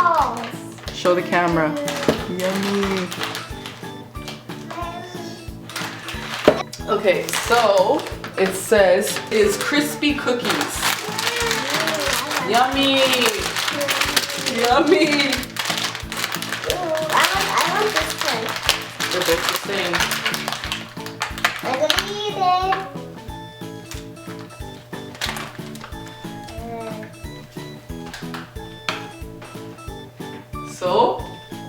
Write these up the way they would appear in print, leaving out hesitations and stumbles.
balls. Show the camera. Yummy. Okay, so it says is crispy cookies. Yummy. Yummy. I want this one. They're both the same. I'm gonna eat it. So,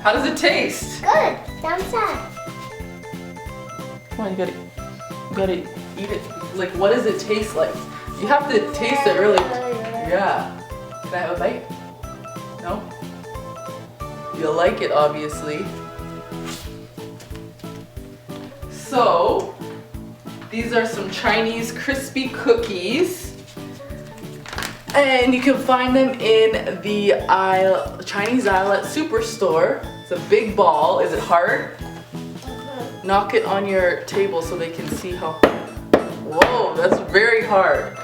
how does it taste? Good. Thumbs up. Come on, you gotta eat it. Like, what does it taste like? You have to taste it really. Yeah. Can I have a bite? No? You like it, obviously. So, these are some Chinese crispy cookies. And you can find them in the Chinese aisle at Superstore. It's a big ball. Is it hard? Knock it on your table so they can see how. Whoa, that's very hard.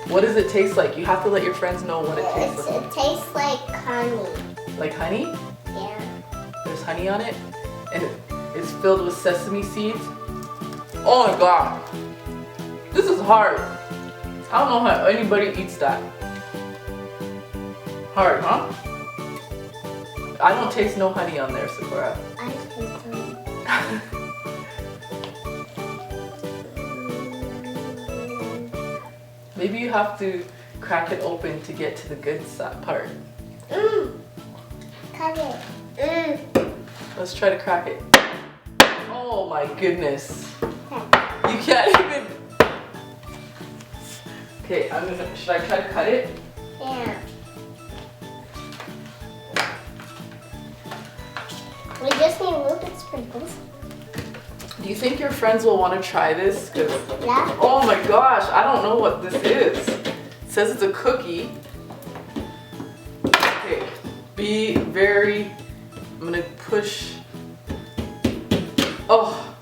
What does it taste like? You have to let your friends know what it tastes like. It tastes like honey. Like honey? Yeah. There's honey on it? And it's filled with sesame seeds? Oh my god. This is hard. I don't know how anybody eats that. Hard, huh? I don't taste no honey on there, Sekora. I taste honey. Maybe you have to crack it open to get to the good part. Cut it. Let's try to crack it. Oh my goodness. You can't even. Okay, should I try to cut it? Yeah. We just need a little bit sprinkles. Do you think your friends will want to try this? 'Cause Yeah. oh my gosh, I don't know what this is. It says it's a cookie. Okay, be very, I'm gonna push. Oh,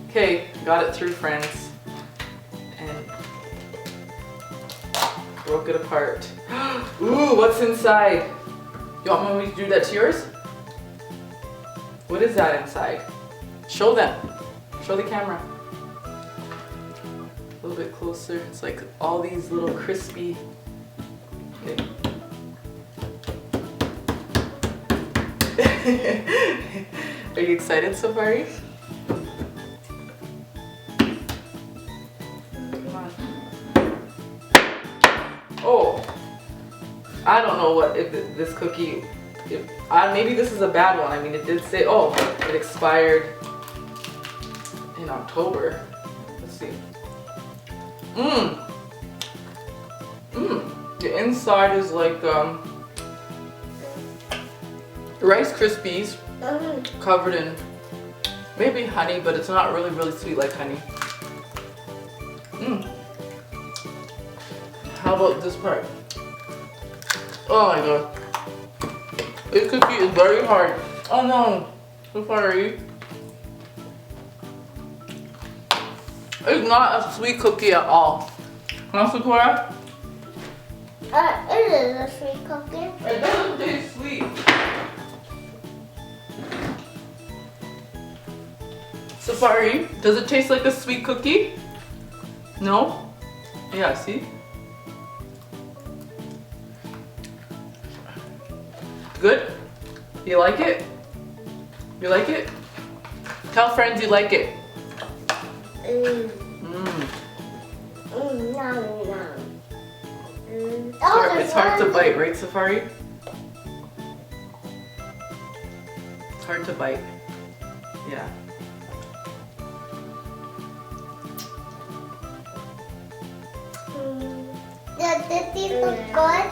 okay, got it through, friends. And broke it apart. Ooh, what's inside? You want me to do that to yours? What is that inside? Show them. Show the camera. A little bit closer. It's like all these little crispy. Okay. Are you excited, Sefari? Come on. Oh, I don't know what if this cookie. Maybe this is a bad one. I mean, it did say. Oh, it expired in October. Let's see. The inside is like Rice Krispies covered in maybe honey, but it's not really sweet like honey. How about this part? Oh my god. This cookie is very hard. Oh no, Sefari. It's not a sweet cookie at all. Huh, Sekora? It is a sweet cookie. It doesn't taste sweet. Sefari, does it taste like a sweet cookie? No? Yeah, see? Good? You like it? You like it? Tell friends you like it. It's hard to bite, right, Sefari? It's hard to bite. Yeah. Did these look good?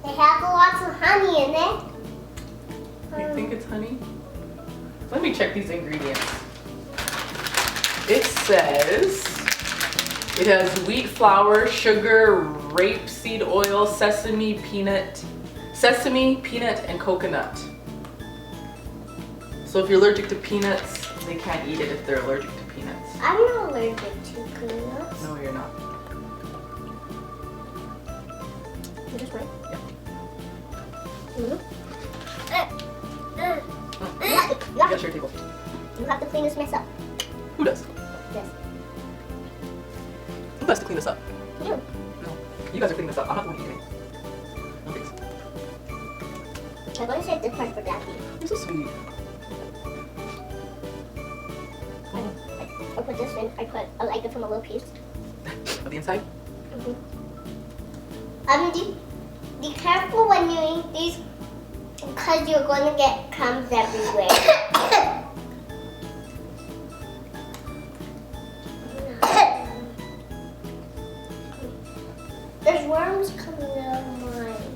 They have lots of honey in it. You think it's honey? Let me check these ingredients. It says it has wheat flour, sugar, rapeseed oil, sesame, peanut, and coconut. So if you're allergic to peanuts, they can't eat it if they're allergic to peanuts. I'm not allergic to peanuts. No, you're not. You just wait. You You gotta have share your table. to clean this mess up. Who does? This. Who has to clean this up? You. No. You guys are cleaning this up. I'm not the one eating. No thanks. I'm going to save this part for Daddy. You're so sweet. I put this in. I put a like from a little piece. On the inside? Be careful when you eat these because you're going to get crumbs everywhere. There's worms coming out of mine.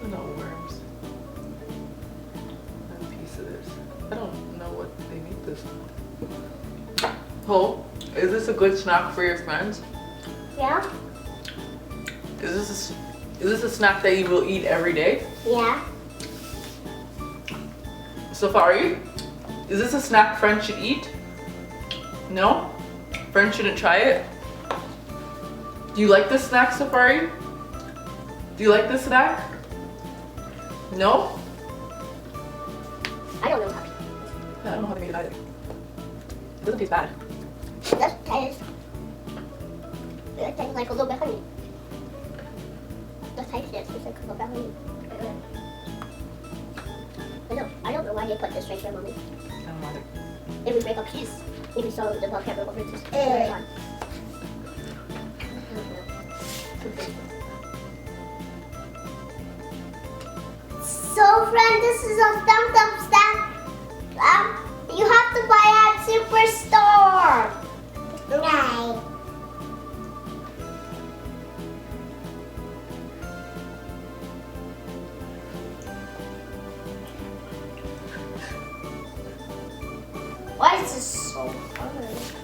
No worms. A piece of this. I don't know what they make this with. Oh, is this a good snack for your friends? Yeah? Is this a snack that you will eat every day? Yeah. Sefari, is this a snack friends should eat? No? Friends shouldn't try it? Do you like this snack, Sefari? Do you like this snack? No? I don't know how. Yeah, I don't know how to make it either. It doesn't taste bad. It does taste. It tastes like a little bit honey. The taste it tastes like a little bit honey. I don't know why they put this right here, Mommy. I don't know either. It would break a piece. Maybe so the bug camera will this very hard. So friend, this is a thumbs up snack. You have to buy at Superstore. Right. Why is this so hard?